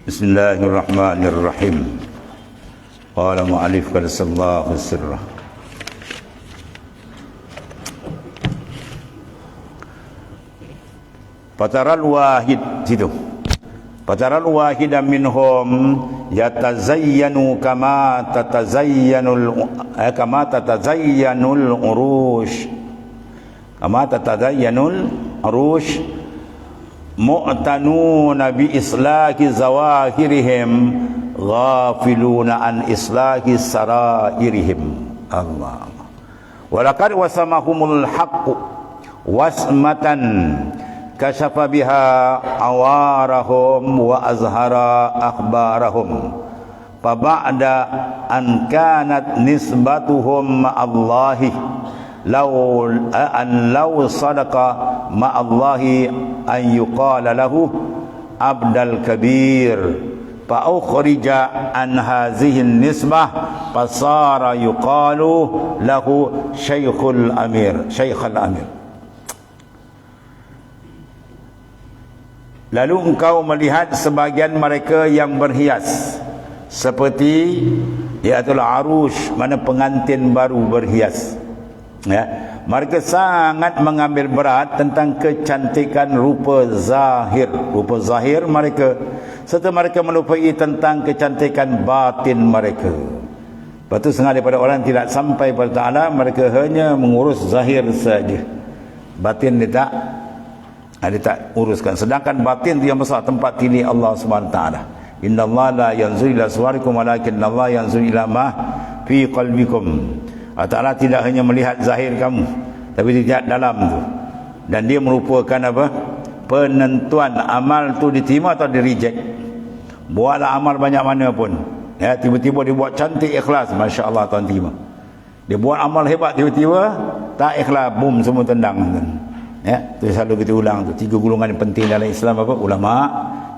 Bismillahirrahmanirrahim. Qala mu'allif qaddasallahu sirrah. Fataral wahid situ. Fataral wahidan minhum yatazayyanu kama tatazayyanul urush. Kama tatazayyanul urush mu'tanuna bi islahi zawahirihim ghafiluna an islahi sarairihim. Allah. Walaqad wasamahumul haqqu wasmatan kashafa biha awarahum wa azhara akhbarahum fa ba'da an kanat nisbatuhum ma'allahi law sadaqa ma'allahi an yuqala lahu abdal kabir fa ukhrija an hazihi nisbah fasara yuqalu lahu syaikhul amir. Lalu engkau melihat sebagian mereka yang berhias seperti iaitulah arush, mana pengantin baru berhias, ya. Mereka sangat mengambil berat tentang kecantikan rupa zahir mereka, serta mereka melupai tentang kecantikan batin mereka. Lepas tu setengah daripada orang tidak sampai pada Ta'ala, mereka hanya mengurus zahir saja, batin dia tak uruskan. Sedangkan batin itu yang besar, tempat tilik Allah SWT. Innallaha la yanzuru ila suwarikum walakinnallaha yanzuru ila ma fi qalbikum. Allah Ta'ala tidak hanya melihat zahir kamu, tapi tidak dalam tu. Dan dia merupakan apa? Penentuan amal tu diterima atau di reject. Buatlah amal banyak mana pun, ya, tiba-tiba dia buat cantik ikhlas, Masya Allah, Tuhan terima. Dia buat amal hebat, tiba-tiba tak ikhlas, boom, semua tendang. Ya, tu selalu kita ulang tu. 3 golongan yang penting dalam Islam apa? Ulama,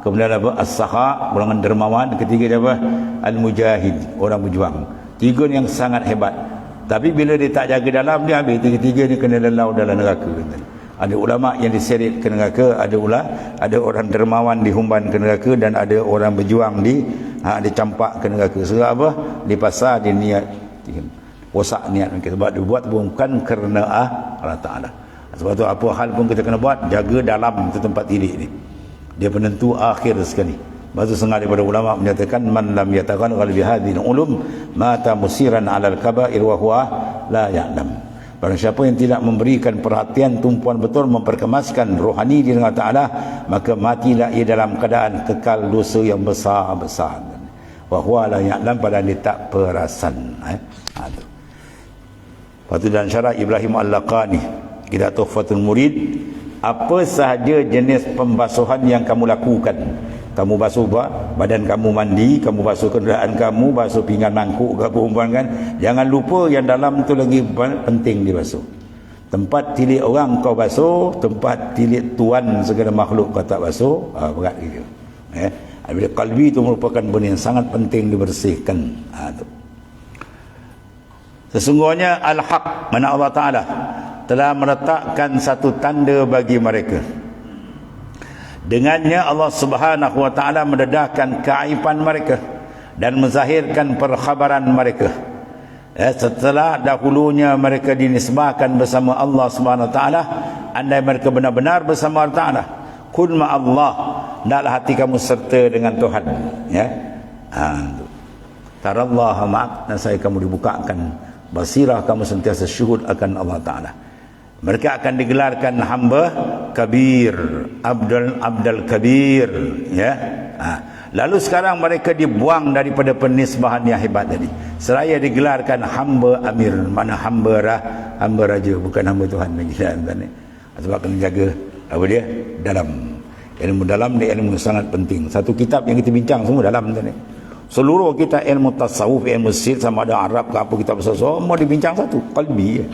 kemudian apa? As-sakha, golongan dermawan, ketiga dia apa? Al-mujahid, orang berjuang. 3 ni yang sangat hebat. Tapi bila dia tak jaga dalam, dia habis. 3 ni kena lelau dalam neraka. Ada ulama yang diseret ke neraka, ada orang dermawan dihumban ke neraka, dan ada orang berjuang dicampak ke neraka. Sebab apa? Di pasar dia niat rosak niat mereka, sebab dia buat bukan kerana Allah Ta'ala. Sebab tu apa hal pun kita kena buat, jaga dalam tu tempat tilik ni. Dia penentu akhir sekali. Lepas tu setengah daripada ulama menyatakan, man lam yataghanghal bi hadhihi ulum mata musiran 'alal kaba'ir wa huwa la ya'lam. Barang siapa yang tidak memberikan perhatian tumpuan betul memperkemaskan rohani di Allah Ta'ala, maka matilah ia dalam keadaan kekal dosa yang besar-besar. Wa huwa la ya'lam, padahal dia tak perasan. Lepas tu dalam syarah Ibrahim Al-Laqani, kita Tuhfatul Murid, apa sahaja jenis pembasuhan yang kamu lakukan, kamu basuh badan kamu, mandi, kamu basuh kenderaan kamu, basuh pinggan mangkuk ke apa kan, jangan lupa yang dalam tu lagi penting dibasuh. Tempat tilik orang kau basuh, tempat tilik tuan segala makhluk kau tak basuh, berat gitu. Bila qalbi itu merupakan benda yang sangat penting dibersihkan. Sesungguhnya al-haq, mana Allah Ta'ala telah meletakkan satu tanda bagi mereka. Dengannya Allah Subhanahu wa Ta'ala mendedahkan keaiban mereka dan menzahirkan perkhabaran mereka. Setelah dahulunya mereka dinisbahkan bersama Allah Subhanahu wa Ta'ala, andai mereka benar-benar bersama Allah Ta'ala, kun ma Allah, hendaklah hati kamu serta dengan Tuhan, ya. Tarallaha ma'ak, dan saya kamu dibukakan basirah, kamu sentiasa syuhud akan Allah Ta'ala. Mereka akan digelarkan hamba kabir, Abdul Kabir, ya. Lalu sekarang mereka dibuang daripada penisbahan yang hebat tadi, seraya digelarkan hamba amir, mana hamba raja, bukan hamba Tuhan lagi. Sebab kena jaga apa dia? Dalam. Ilmu dalam ni ilmu sangat penting. Satu kitab yang kita bincang semua dalam tadi. Seluruh kita ilmu tasawuf, ilmu sir, sama ada Arab ke apa, kita besar semua dibincang satu, qalbi, ya.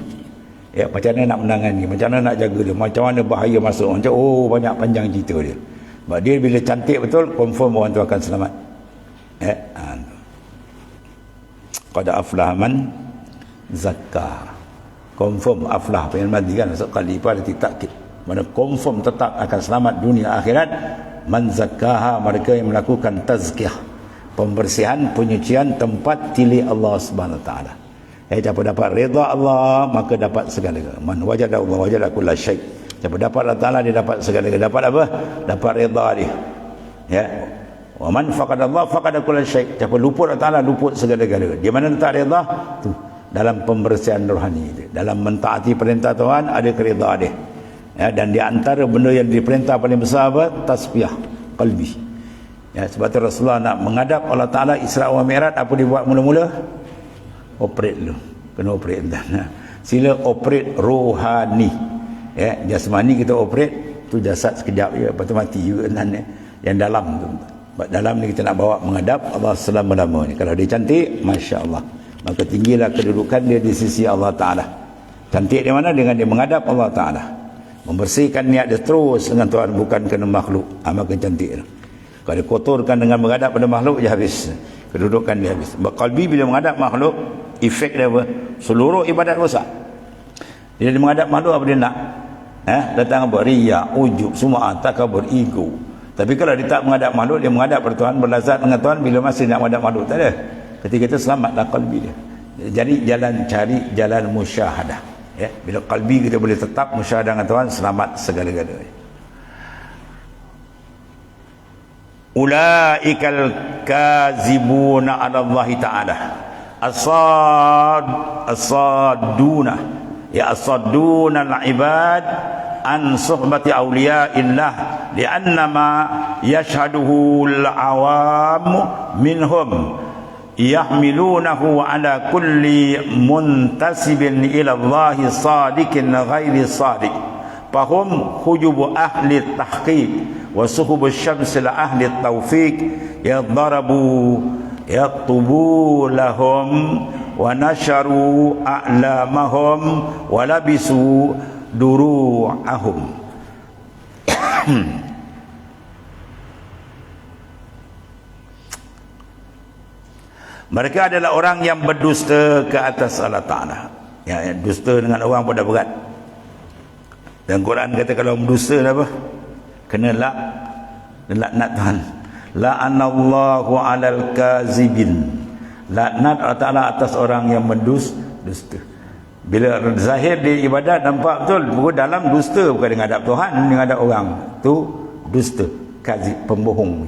Ya, macam mana nak menangani, macam mana nak jaga dia, macam mana bahaya masuk, macam banyak panjang cerita dia. Sebab dia bila cantik betul, confirm orang tu akan selamat. Qad aflaha man zakka. Confirm aflah, pengen mati kan, masuk kali pada takkid. Mana confirm tetap akan selamat dunia akhirat man zakkaha, mereka yang melakukan tazkiyah, pembersihan, penyucian tempat tili Allah Subhanahu wa taala. Siapa dapat redha Allah, maka dapat segala-galanya. Man wajada Allah wajada kulla syai. Siapa dapat Allah taala, dia dapat segala-galanya. Dapat apa? Dapat redha dia. Ya. Wa man faqada Allah faqada kulla syai. Siapa luput Allah taala, luput segala-galanya. Di mana letak redha? Tu dalam pembersihan rohani dia. Dalam mentaati perintah Tuhan ada keredaan dia. Ya, dan di antara benda yang diperintah paling besar apa? Tasbih qalbi. Ya, sebab tu Rasulullah nak menghadap Allah Taala Isra wa Mi'raj, apa dia buat mula-mula? Operate dulu. Kena operate dah. Sila operate rohani. Ya, jasmani kita operate, tu jasad sekejap je, lepas tu mati juga kan. Yang dalam tu. Sebab dalam ni kita nak bawa menghadap Allah selama-lamanya. Kalau dia cantik, masya-Allah, maka tinggilah kedudukan dia di sisi Allah Taala. Cantik di mana? Dengan dia menghadap Allah Taala. Membersihkan niat dia terus dengan Tuhan, bukan kena makhluk. Maka cantik. Kalau dia kotorkan dengan menghadap pada makhluk, dia habis. Kedudukan dia habis. Sebab qalbi bila menghadap makhluk, efek dia apa? Seluruh ibadat rosak. Bila dia menghadap makhluk, apa dia nak? Datang apa? Riya, ujub, semua takabur, ego. Tapi kalau dia tak menghadap makhluk, dia menghadap pada Tuhan, berlazat dengan Tuhan. Bila masih nak menghadap makhluk, tak ada. Ketika itu selamatlah qalbi dia. Jadi cari jalan musyahadah. Ya, bila qalbi kita boleh tetap musyahadah dengan Tuhan, selamat segala-galanya. Ulaikal kazibuna 'ala Allah Ta'ala. As-sadduna, ya as-sadduna al-ibad an suhbati awliyaillah li'annama yashhaduhu al-awam minhum yahmilunahu ala kulli muntasibin ila Allah sadiqin ghairi sadiq. Fahum hujubu ahli tahqiq wa suhubu syams la ahli taufiq yatubu lahum wa nasharu a'lamahum wa labisu duru'ahum. Mereka adalah orang yang berdusta ke atas Allah Ta'ala. Ya, dusta dengan orang pada berat. Dan Quran kata kalau berdusta apa? Kena laknat Tuhan. La'anallahu 'alal kazibin. Laknat Allah Ta'ala atas orang yang dusta. Bila zahir di ibadat nampak betul, bukan dalam dusta, bukan dengan hadap Tuhan, dengan hadap orang. Tu dusta, kazib, pembohong.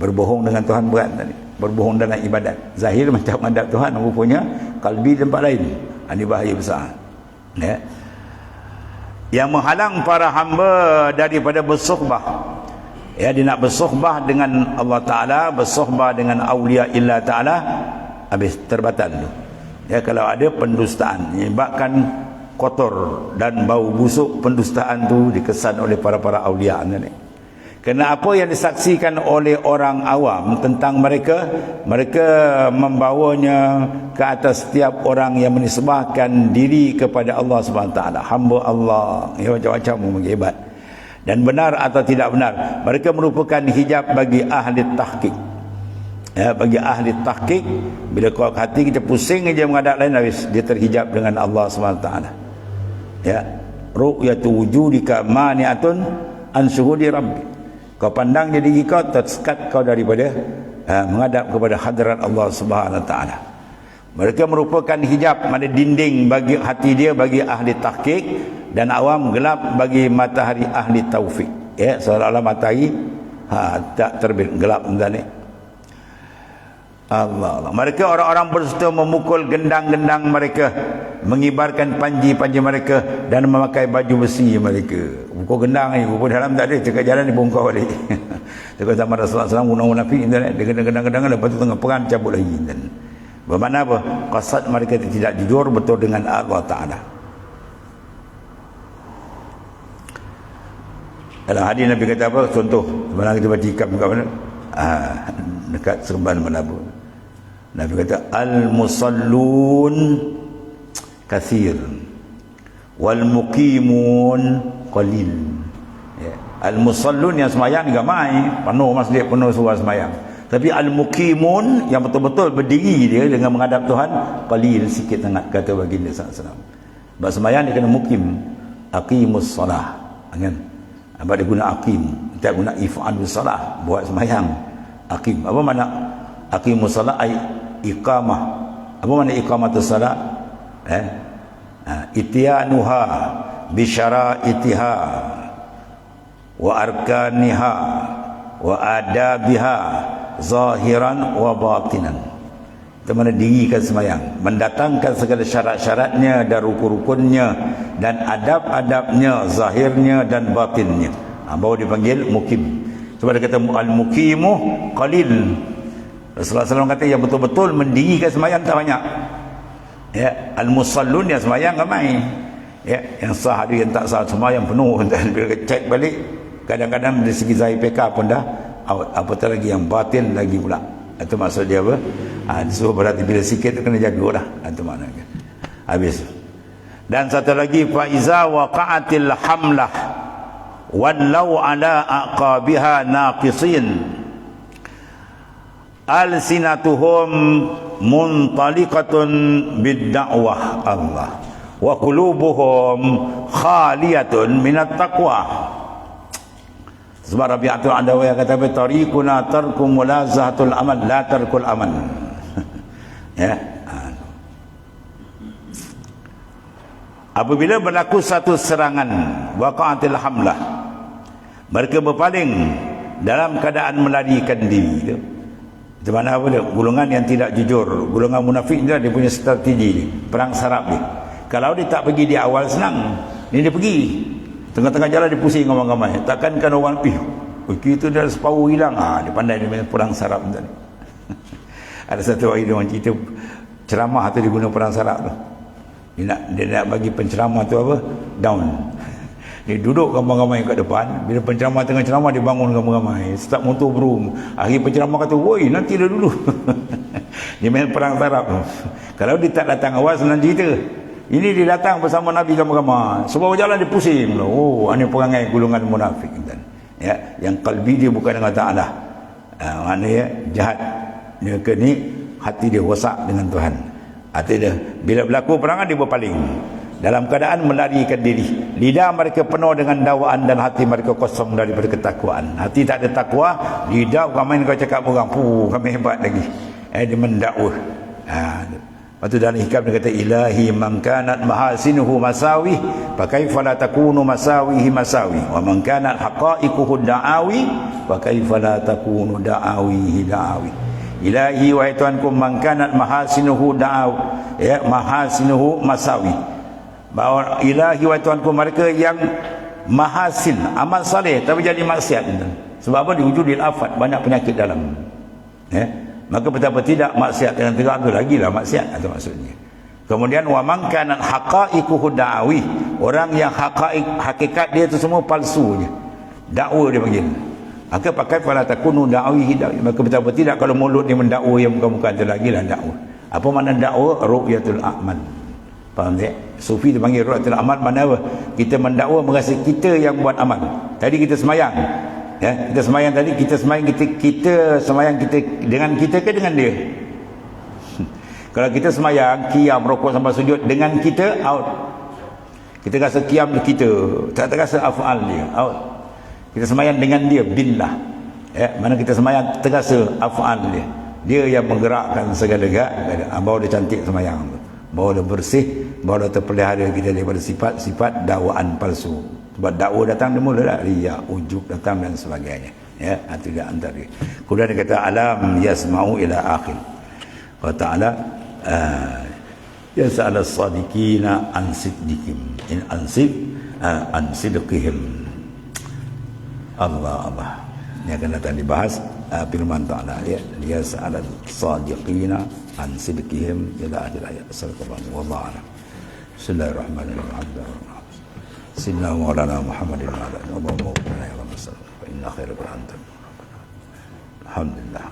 Berbohong dengan Tuhan berat tadi. Berbohong dalam ibadat. Zahir macam menghadap Tuhan, rupanya kalbi tempat lain. Ini bahaya besar. Ya. Yang menghalang para hamba daripada bersuhbah. Ya, dia nak bersuhbah dengan Allah Ta'ala, bersuhbah dengan awliya illa Ta'ala, habis terbatal tu. Ya, kalau ada pendustaan, menyebabkan kotor dan bau busuk, pendustaan tu dikesan oleh para awliya ni. Kerana apa yang disaksikan oleh orang awam tentang mereka, mereka membawanya ke atas setiap orang yang menisbahkan diri kepada Allah Subhanahu Wa Taala, hamba Allah, ya, macam-macam hebat. Dan benar atau tidak benar, mereka merupakan hijab bagi ahli tahqiq. Ya, bagi ahli tahqiq, bila kau hati kita pusing aja menghadap lain, habis dia terhijab dengan Allah Subhanahu Wa Taala. Ya, ru'yatu wujudika mani'atun an syuhudi rabbi. Kau pandang dia diri kau, tersekat kau daripada menghadap kepada hadrat Allah Subhanahu Wa Taala. Mereka merupakan hijab, mana dinding bagi hati dia bagi ahli tahqiq, dan awam gelap bagi matahari ahli taufik. Ya, seolah-olah matahari tak terbit, gelap macam ni. Allah. Mereka orang-orang berdusta memukul gendang-gendang mereka, mengibarkan panji-panji mereka dan memakai baju besi mereka. Pukul gendang ni, pukul dalam tak ada, cakap jalan dia bongkar balik. Cakap zaman Rasulullah SAW, gunung munafik, dia gendang-gendang, lepas tu tengah perang, cabut lagi. Dan bermakna apa? Qasad mereka tidak jujur betul dengan Allah Ta'ala. Dalam hadis Nabi kata apa? Contoh, sebenarnya kita baca ikam kat mana? Dekat Seremban Melabu. Nabi kata al-musallun kathir wal muqimun qalil. Ya. Al-musallun yang semayang ramai, penuh masjid, penuh surau semayang. Tapi al-muqimun yang betul-betul berdiri dia dengan menghadap Tuhan, qalil, sikit sangat, kata baginda sallallahu alaihi wasallam. Sebab semayang dia kena mukim, aqimus solah, kan? Apa dia guna aqim, tak guna if'alus salah, buat sembahyang. Aqim. Apa makna aqimus salah? Ai iqamah. Apa makna iqamatus salah? Ityanuha bi syara'itiha wa arkaniha wa adabiha zahiran wa batinan. Itu mana dirikan sembahyang, mendatangkan segala syarat-syaratnya dan rukun-rukunnya dan adab-adabnya, zahirnya dan batinnya. Baru dipanggil mukim. Sebab dia kata al-mukimu qalil. Rasulullah SAW kata yang betul-betul mendirikan sembahyang tak banyak. Ya, al-musallun yang sembahyang ramai. Ya, yang sah ada, yang tak sah sembahyang penuh. Dan bila cek balik, kadang-kadang dari segi zahir PK pun dah out. Apatah lagi yang batin lagi pula. Itu maksud dia apa? So berarti bila sikit kena jaga lah. Itu maknanya. Habis. Dan satu lagi, faiza waqa'atil hamlah wallau ala aqabiha naqisin alsinatuhum muntaliqatun bid-da'wah Allah wa qulubuhum khaliyatun minat taqwa. Sebab Rabi'atul Adawi kata tariquna tarku mulazahatul amal la tarkul amal. Ya. Apabila berlaku satu serangan, waqa'atil hamlah, mereka berpaling dalam keadaan melarikan diri. Di mana apa dia? Golongan yang tidak jujur, golongan munafik dia punya strategi, perang sarap dia. Kalau dia tak pergi di awal senang, ini dia pergi. Tengah-tengah jalan dia pusing ramai-ramai. Takkan kan orang kita dah separuh hilang. Dia pandai dia main perang sarap tadi. Ada satu hari dia orang cerita ceramah tu dia guna perang sarap tu. Dia nak bagi penceramah tu apa? Down. Dia duduk ramai-ramai kat depan. Bila penceramah tengah ceramah dia bangun ramai-ramai. Start motor berung. Akhir penceramah kata, "Woi, nanti dah dulu." Dia main perang sarap tu. Kalau dia tak datang awal senang cerita. Ini dia datang bersama Nabi ramai-ramai. Sebab jalan dia pusing. Oh, ini perangai golongan munafik. Ya, yang kalbi dia bukan dengan ta'ala. Maknanya jahat. Dia ke ni hati dia rosak dengan Tuhan. Hati dia bila berlaku perangan dia berpaling. Dalam keadaan melarikan diri. Lidah mereka penuh dengan dakwaan dan hati mereka kosong daripada ketakwaan. Hati tak ada takwa, lidah ramai kau cakap orang, kami hebat lagi. Dia mendakwah. Lepas tu dalam hikam dia kata, ilahi man kanat mahasinuhu masawi fa kaifa la takunu masawihi masawi wa man kanat haqa'iquhu da'awi fa kaifa la takunu da'awihi da'awi. Ilahi wahai Tuhanku, man kanat mahasinuhu da'awi, ya, mahasinuhu masawi. Bahawa ilahi wahai Tuhanku, mereka yang mahasin amal saleh tapi jadi maksiat. Sebab apa? Di wujudil afat, banyak penyakit dalam. Ya. Maka betapa tidak maksiat dengan tegak tu lagilah maksiat, itu maksudnya. Kemudian wa man kanat haqa'iquhu da'awi, orang yang hakikat dia itu semua palsunya. Dakwa dia panggil. Maka pakai fala takunu da'awihi da'awi. Maka betapa tidak kalau mulut dia mendakwa yang bukan-bukan itu lagilah dakwa. Apa makna dakwa? Ru'yatul a'mal. Faham tak? Sufi dia panggil ru'yatul a'mal, mana apa? Kita mendakwa merasa kita yang buat amal. Tadi kita semayang. Ya, kita semayang tadi, kita semayang kita dengan kita ke dengan dia? Kalau kita semayang qiyam, rukuk sampai sujud dengan kita, out. Kita rasa qiyam kita, tak terasa af'al dia, out. Kita semayang dengan dia, billah. Ya, mana kita semayang terasa af'al dia. Dia yang menggerakkan segala-galanya. Baru dia cantik semayang tu. Baru dia bersih, baru dia terpelihara kita daripada sifat-sifat dakwaan palsu. Sebab dakwa datang dia mula riya, ujub datang dan sebagainya. Ya, itu dia antara. Kemudian dia kata alam yasma'u ila akhir. Wa ta'ala yas'al as-sadiqina an sidqihim in an sidqihim. Allah. Ini akan datang dibahas firman ta'ala, ya. Yas'al as-sadiqina an sidqihim ila akhir ayat. Wallahu a'lam. Bismillahirrahmanirrahim. Sayyidina Maulana Muhammadin wa ala alihi wa sahbihi wa sallam. Fa inna khairal antum. Alhamdulillah.